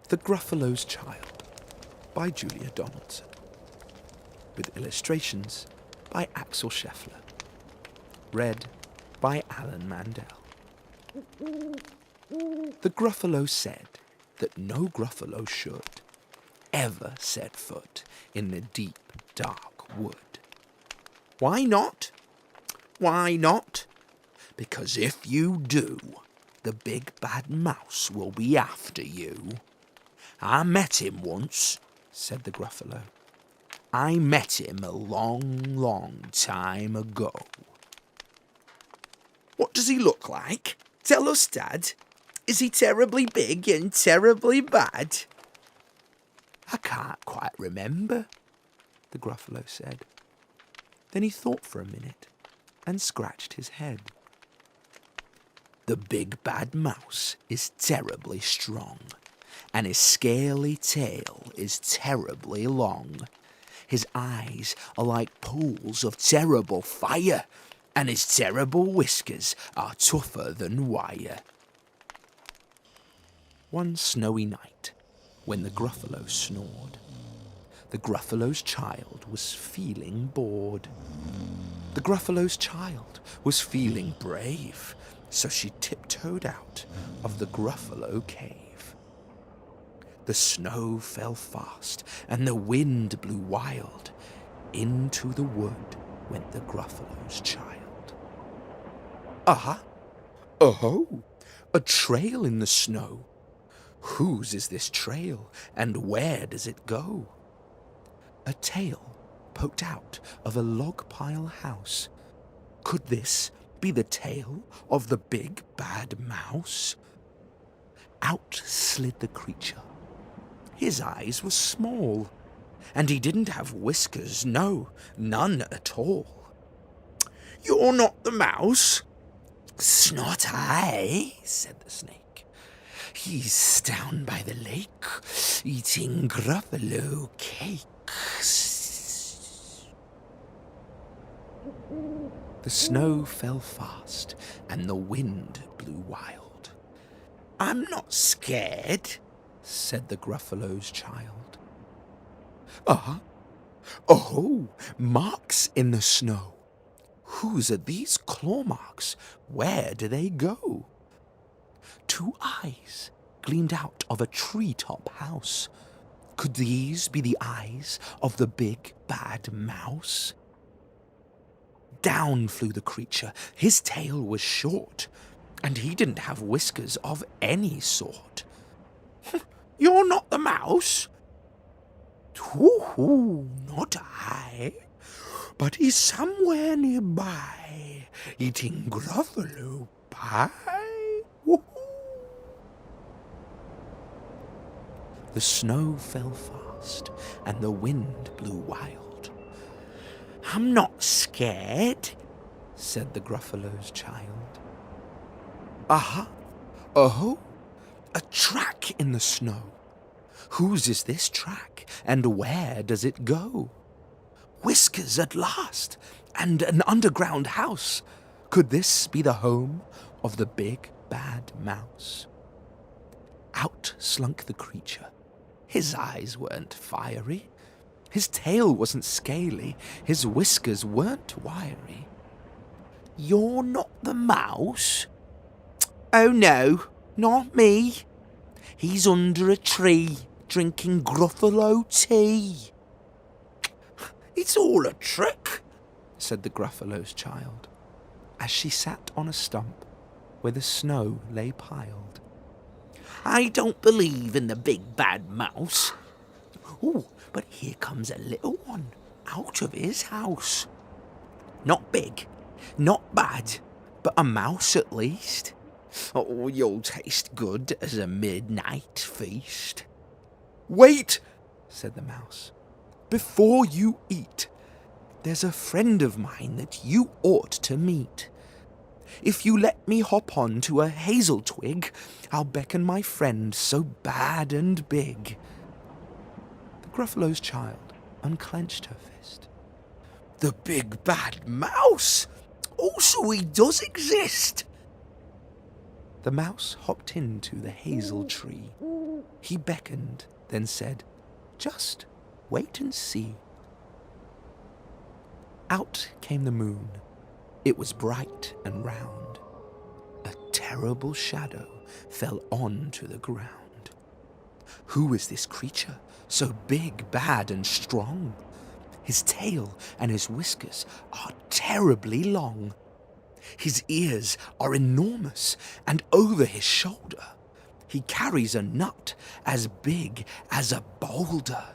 The Gruffalo's Child by Julia Donaldson, with illustrations by Axel Scheffler. Read by Alan Mandel. The Gruffalo said that no Gruffalo should ever set foot in the deep, dark wood. Why not? Why not? Because if you do, the big bad mouse will be after you. I met him once, said the Gruffalo. I met him a long, long time ago. What does he look like? Tell us, Dad. Is he terribly big and terribly bad? I can't quite remember, the Gruffalo said. Then he thought for a minute and scratched his head. The big bad mouse is terribly strong, and his scaly tail is terribly long. His eyes are like pools of terrible fire, and his terrible whiskers are tougher than wire. One snowy night, when the Gruffalo snored, the Gruffalo's child was feeling bored. The Gruffalo's child was feeling brave, so she tiptoed out of the Gruffalo cave. The snow fell fast, and the wind blew wild. Into the wood went the Gruffalo's child. Ah! Oh! A trail in the snow! Whose is this trail, and where does it go? A tail poked out of a log pile house. Could this be the tail of the big bad mouse? Out slid the creature. His eyes were small, and he didn't have whiskers, no, none at all. You're not the mouse? Not I, said the snake. He's down by the lake, eating Gruffalo cakes. The snow fell fast, and the wind blew wild. I'm not scared, said the Gruffalo's child. Ah! Oh! Marks in the snow! Whose are these claw marks? Where do they go? 2 eyes gleamed out of a treetop house. Could these be the eyes of the big bad mouse? Down flew the creature. His tail was short, and he didn't have whiskers of any sort. You're not the mouse? Hoo-hoo, not I, but he's somewhere nearby, eating Gruffalo pie. Woo-hoo. The snow fell fast, and the wind blew wild. I'm not scared, said the Gruffalo's child. Aha! Oh! A track in the snow. Whose is this track, and where does it go? Whiskers at last, and an underground house. Could this be the home of the big bad mouse? Out slunk the creature. His eyes weren't fiery. His tail wasn't scaly. His whiskers weren't wiry. You're not the mouse? Oh no, not me. He's under a tree, drinking Gruffalo tea. It's all a trick, said the Gruffalo's child, as she sat on a stump where the snow lay piled. I don't believe in the big bad mouse. Oh, but here comes a little one out of his house. Not big, not bad, but a mouse at least. Oh, you'll taste good as a midnight feast. Wait, said the mouse. Before you eat, there's a friend of mine that you ought to meet. If you let me hop on to a hazel twig, I'll beckon my friend so bad and big. The Gruffalo's child unclenched her fist. The big bad mouse! Oh, so he does exist! The mouse hopped into the hazel tree. He beckoned, then said, "Just wait and see." Out came the moon. It was bright and round. A terrible shadow fell onto the ground. Who is this creature, so big, bad, and strong? His tail and his whiskers are terribly long. His ears are enormous, and over his shoulder he carries a nut as big as a boulder.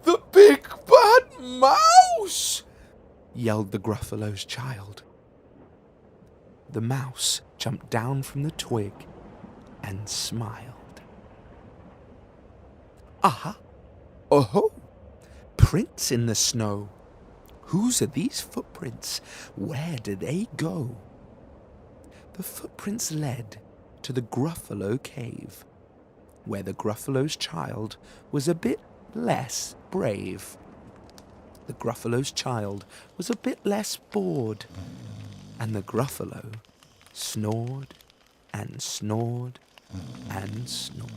"The big bad mouse!" yelled the Gruffalo's child. The mouse jumped down from the twig and smiled. "Aha! Oh-ho! Prints in the snow! Whose are these footprints? Where do they go?" The footprints led to the Gruffalo cave, where the Gruffalo's child was a bit less brave. The Gruffalo's child was a bit less bored, and the Gruffalo snored and snored and snored.